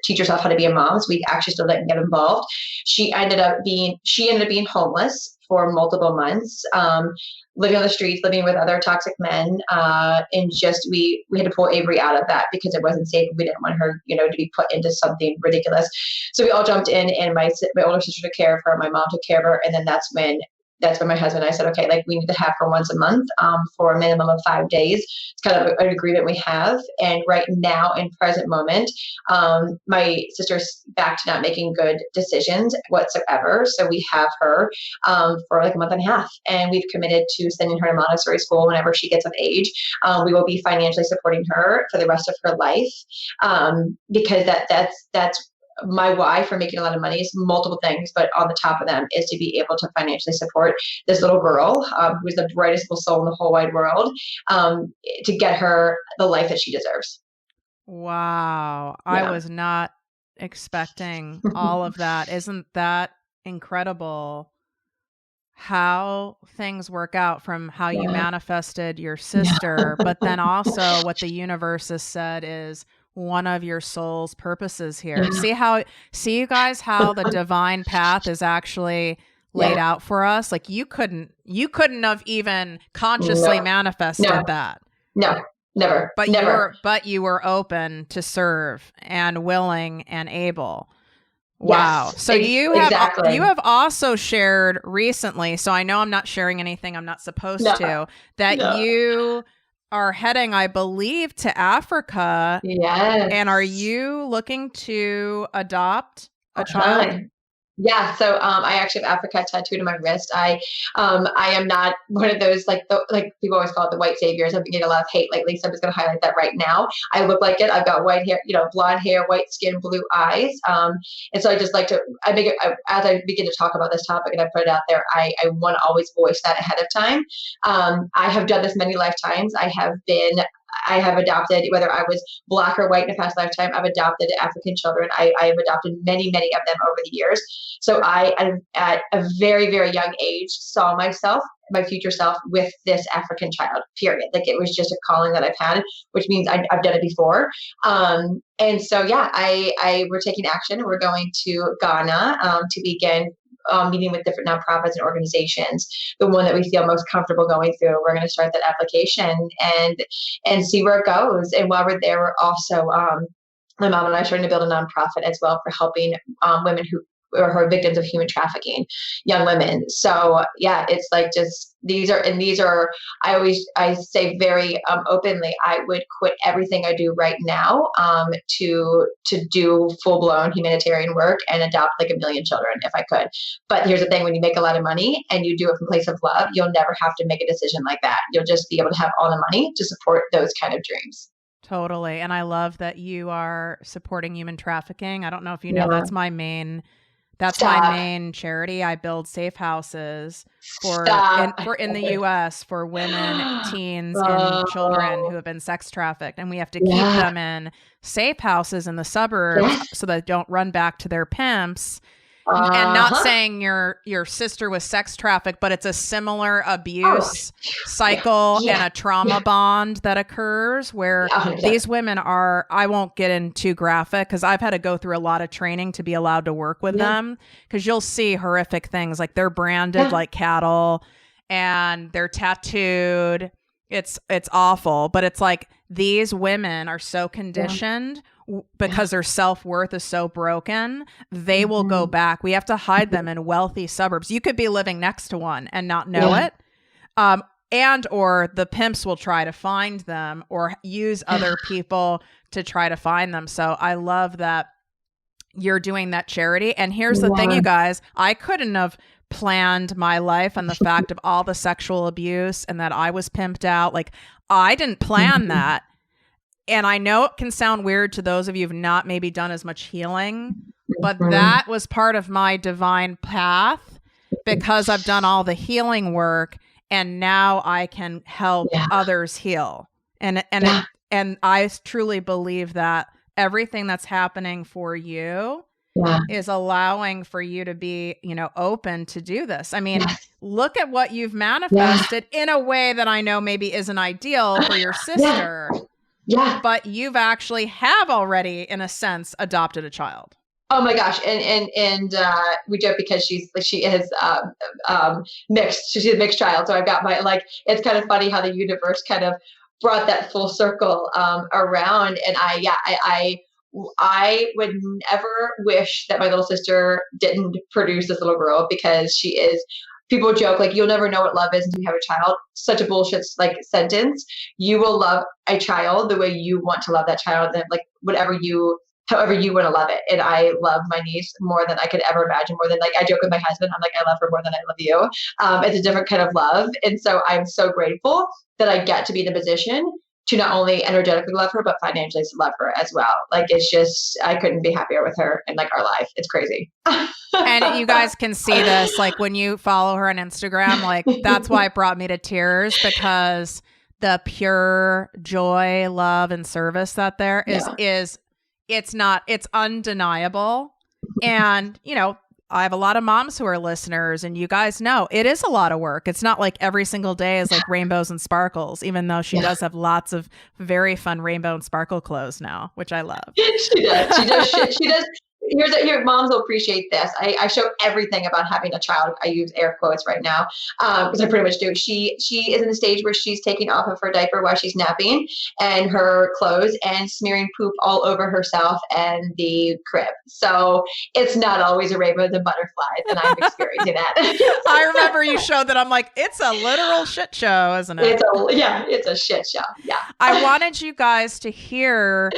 Speaker 2: teach herself how to be a mom. So we actually still didn't get involved. She ended up being homeless for multiple months, living on the streets, living with other toxic men. And just, we had to pull Avery out of that because it wasn't safe. We didn't want her, to be put into something ridiculous. So we all jumped in, and my older sister took care of her. My mom took care of her. And then that's when my husband and I said, okay, like we need to have her once a month, for a minimum of 5 days. It's kind of an agreement we have. And right now, in present moment, my sister's back to not making good decisions whatsoever. So we have her, for like a month and a half, and we've committed to sending her to Montessori school whenever she gets of age. We will be financially supporting her for the rest of her life, because that's my why for making a lot of money is multiple things, but on the top of them is to be able to financially support this little girl, who's the brightest little soul in the whole wide world, to get her the life that she deserves.
Speaker 1: Wow.
Speaker 2: Yeah.
Speaker 1: I was not expecting all of that. Isn't that incredible how things work out from how you manifested your sister, but then also what the universe has said is one of your soul's purposes here. See you guys, how the divine path is actually laid out for us. Like you couldn't have even consciously manifested that.
Speaker 2: No, never.
Speaker 1: But you were open to serve and willing and able. Wow.
Speaker 2: Yes,
Speaker 1: So you have also shared recently, so I know I'm not sharing anything I'm not supposed to, that you are heading, I believe, to Africa.
Speaker 2: Yes.
Speaker 1: And are you looking to adopt a child?
Speaker 2: Yeah, so I actually have Africa tattooed on my wrist. I am not one of those like people always call it the white saviors. I've been getting a lot of hate lately, so I'm just going to highlight that right now. I look like it. I've got white hair, blonde hair, white skin, blue eyes, and so I just like to. As I begin to talk about this topic and I put it out there, I want to always voice that ahead of time. I have done this many lifetimes. I have adopted, whether I was Black or white in a past lifetime, I've adopted African children. I have adopted many, many of them over the years. So I, at a very, very young age, saw myself, my future self, with this African child, period. Like it was just a calling that I've had, which means I've done it before. And so, we're taking action. We're going to Ghana to begin meeting with different nonprofits and organizations, the one that we feel most comfortable going through. We're going to start that application and see where it goes. And while we're there, we're also, my mom and I are starting to build a nonprofit as well for helping women who are victims of human trafficking, young women. So it's like these are, I say very openly, I would quit everything I do right now to do full blown humanitarian work and adopt like 1 million children if I could. But here's the thing, when you make a lot of money and you do it from a place of love, you'll never have to make a decision like that. You'll just be able to have all the money to support those kind of dreams.
Speaker 1: Totally. And I love that you are supporting human trafficking. I don't know if you know, that's my main charity. I build safe houses in the U.S. for women, teens, and children who have been sex trafficked, and we have to keep them in safe houses in the suburbs so they don't run back to their pimps. And not saying your sister was sex trafficked, but it's a similar abuse cycle and a trauma bond that occurs where these women are, I won't get in too graphic because I've had to go through a lot of training to be allowed to work with them, because you'll see horrific things like they're branded like cattle and they're tattooed It's awful, but it's like these women are so conditioned because their self-worth is so broken, they will go back. We have to hide them in wealthy suburbs. You could be living next to one and not know it. And or the pimps will try to find them or use other people to try to find them. So I love that you're doing that charity. And here's the thing, you guys, I couldn't have planned my life and the fact of all the sexual abuse and that I was pimped out. Like, I didn't plan that. And I know it can sound weird to those of you who've not maybe done as much healing, but that was part of my divine path because I've done all the healing work and now I can help others heal. And I truly believe that everything that's happening for you is allowing for you to be, open to do this. I mean, look at what you've manifested in a way that I know maybe isn't ideal for your sister. But you've actually have already, in a sense, adopted a child.
Speaker 2: Oh my gosh. And we joke because she is mixed. She's a mixed child. So I've got it's kind of funny how the universe kind of brought that full circle around. And I would never wish that my little sister didn't produce this little girl because she is, people joke, like, you'll never know what love is until you have a child. Such a bullshit, sentence. You will love a child the way you want to love that child. And however you want to love it. And I love my niece more than I could ever imagine, more than I joke with my husband. I'm like, I love her more than I love you. It's a different kind of love. And so I'm so grateful that I get to be in the position to not only energetically love her, but financially to love her as well. It's just, I couldn't be happier with her in our life. It's crazy.
Speaker 1: And you guys can see this, when you follow her on Instagram, that's why it brought me to tears, because the pure joy, love, and service that there is it's undeniable. And, I have a lot of moms who are listeners, and you guys know it is a lot of work. It's not like every single day is like rainbows and sparkles, even though she does have lots of very fun rainbow and sparkle clothes now, which I love.
Speaker 2: She does. She does. Here, moms will appreciate this. I show everything about having a child. I use air quotes right now because I pretty much do. She is in the stage where she's taking off of her diaper while she's napping and her clothes and smearing poop all over herself and the crib. So it's not always a rainbow and butterflies, and I'm experiencing that.
Speaker 1: I remember you showed that. I'm like, it's a literal shit show, isn't it?
Speaker 2: It's a shit show. Yeah.
Speaker 1: I wanted you guys to hear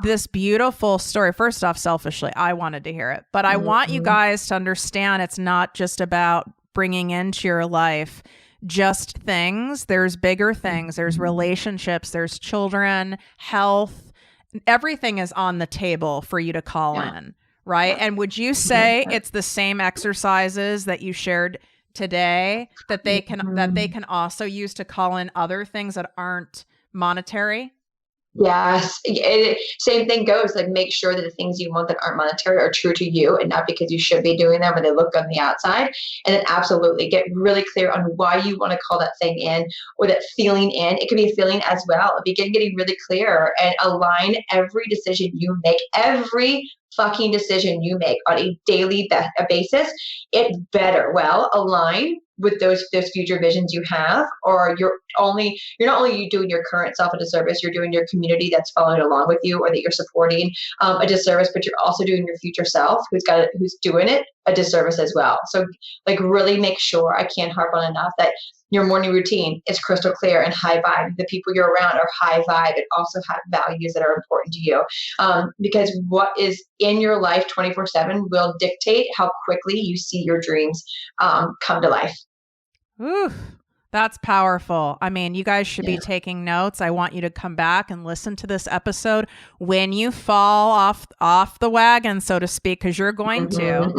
Speaker 1: this beautiful story. First off, selfishly, I wanted to hear it, but I want you guys to understand it's not just about bringing into your life just things. There's bigger things. There's relationships. There's children, health. Everything is on the table for you to call in, right? And would you say it's the same exercises that you shared today that they can also use to call in other things that aren't monetary?
Speaker 2: Yes. Same thing goes. Make sure that the things you want that aren't monetary are true to you and not because you should be doing them or they look on the outside. And then absolutely get really clear on why you want to call that thing in or that feeling in. It can be a feeling as well. Begin getting really clear and align every decision you make, every fucking decision you make on a daily basis. It better align with those future visions you have, or you're not only doing your current self a disservice, you're doing your community that's following along with you or that you're supporting a disservice, but you're also doing your future self who's doing it a disservice as well. So really make sure, I can't harp on enough, that your morning routine is crystal clear and high vibe. The people you're around are high vibe and also have values that are important to you. Because what is in your life 24/7 will dictate how quickly you see your dreams come to life.
Speaker 1: Ooh, that's powerful. I mean, you guys should be taking notes. I want you to come back and listen to this episode when you fall off the wagon, so to speak, because you're going to,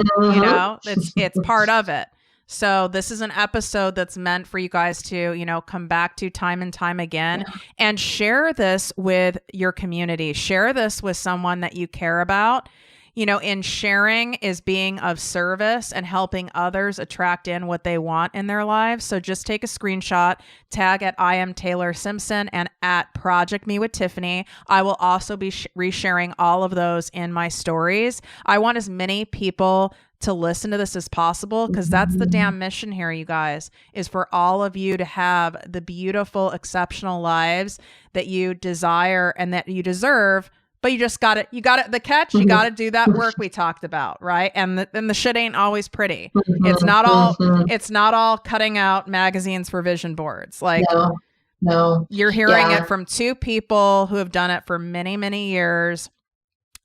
Speaker 1: it's part of it. So this is an episode that's meant for you guys to, come back to time and time again and share this with your community. Share this with someone that you care about. In sharing is being of service and helping others attract in what they want in their lives. So just take a screenshot, tag at I am Taylor Simpson and at ProjectME with Tiffany. I will also be resharing all of those in my stories. I want as many people to listen to this is possible, because that's the damn mission here, you guys, is for all of you to have the beautiful, exceptional lives that you desire and that you deserve. But you just got it. You got it. The catch, you got to do that work we talked about, right? And the shit ain't always pretty. It's not all. It's not all cutting out magazines for vision boards. Like,
Speaker 2: no.
Speaker 1: You're hearing it from two people who have done it for many, many years,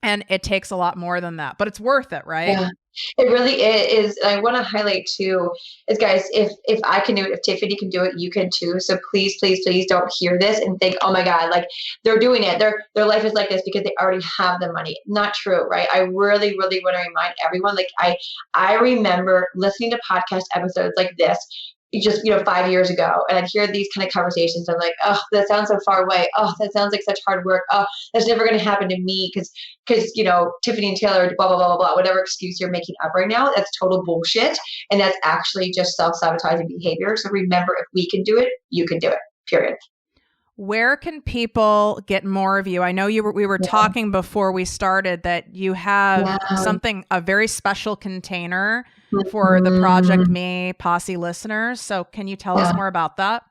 Speaker 1: and it takes a lot more than that. But it's worth it, right?
Speaker 2: Yeah. It really is. And I want to highlight too, is guys, if I can do it, if Tiffany can do it, you can too. So please, please, please don't hear this and think, oh my God, like they're doing it. Their life is like this because they already have the money. Not true, right? I really, really want to remind everyone, like I remember listening to podcast episodes like this just 5 years ago, and I'd hear these kind of conversations. I'm like, oh, that sounds so far away. Oh, that sounds like such hard work. Oh, that's never going to happen to me because Tiffany and Taylor, blah blah blah blah blah. Whatever excuse you're making up right now, that's total bullshit, and that's actually just self-sabotaging behavior. So remember, if we can do it, you can do it. Period.
Speaker 1: Where can people get more of you? I know we were talking before we started that you have a very special container for the ProjectME Posse listeners. So can you tell us more about that?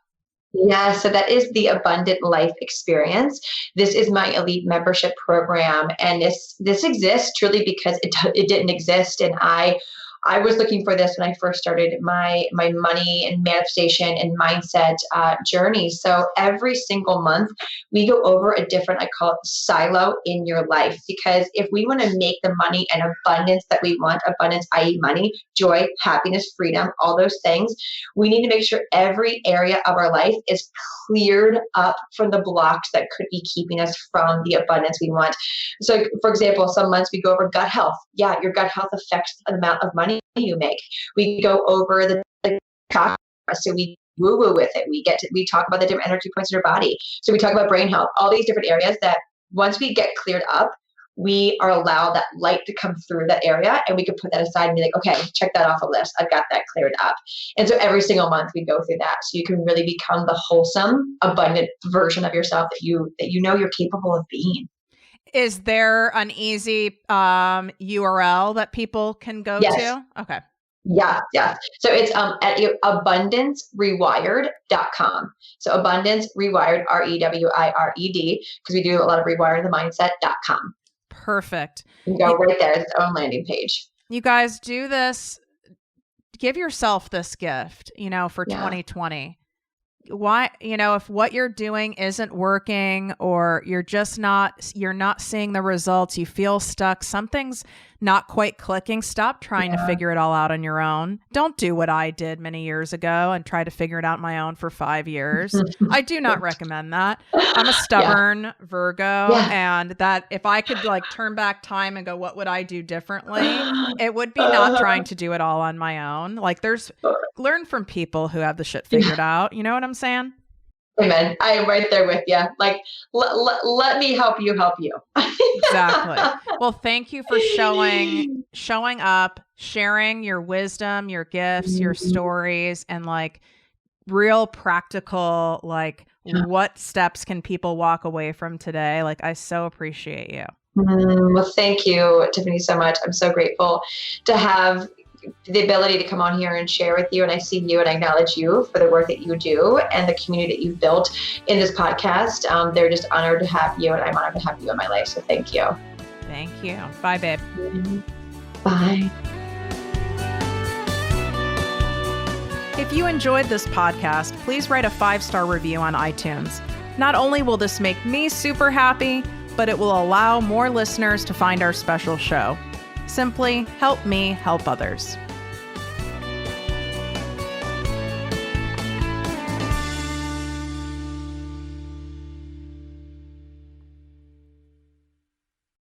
Speaker 2: Yeah, so that is the Abundant Life Experience. This is my elite membership program, and this exists truly because it didn't exist, and I was looking for this when I first started my money and manifestation and mindset journey. So every single month we go over a different, I call it silo in your life, because if we want to make the money and abundance that we want, abundance, i.e. money, joy, happiness, freedom, all those things, we need to make sure every area of our life is cleared up from the blocks that could be keeping us from the abundance we want. So for example, some months we go over gut health. Yeah, your gut health affects the amount of money you make. We go over the chakra, so we woo-woo with it. We talk about the different energy points in your body. So we talk about brain health, all these different areas that once we get cleared up, we are allowed that light to come through that area, and we can put that aside and be like, okay, check that off a list. I've got that cleared up. And so every single month we go through that, so you can really become the wholesome, abundant version of yourself that you know you're capable of being.
Speaker 1: Is there an easy URL that people can go to? Okay.
Speaker 2: Yeah. So it's at abundancerewired.com. So abundance rewired, REWIRED, because we do a lot of rewiring the mindset.com.
Speaker 1: Perfect.
Speaker 2: You can go right there. It's its own landing page.
Speaker 1: You guys do this. Give yourself this gift, for 2020. Why, if what you're doing isn't working, or you're not seeing the results, you feel stuck, something's not quite clicking, stop trying to figure it all out on your own. Don't do what I did many years ago and try to figure it out on my own for 5 years. I do not recommend that. I'm a stubborn Virgo, and that if I could turn back time and go, what would I do differently? It would be not trying to do it all on my own. Learn from people who have the shit figured out. You know what I'm saying?
Speaker 2: Amen. I am right there with you. Let me help you help you.
Speaker 1: Exactly. Well, thank you for showing up, sharing your wisdom, your gifts, your stories, and real practical, what steps can people walk away from today? I so appreciate you.
Speaker 2: Well, thank you, Tiffany, so much. I'm so grateful to have the ability to come on here and share with you. And I see you and I acknowledge you for the work that you do and the community that you've built in this podcast. They're just honored to have you, and I'm honored to have you in my life. So thank you.
Speaker 1: Thank you. Bye, babe.
Speaker 2: Bye.
Speaker 1: If you enjoyed this podcast, please write a 5-star review on iTunes. Not only will this make me super happy, but it will allow more listeners to find our special show. Simply help me help others.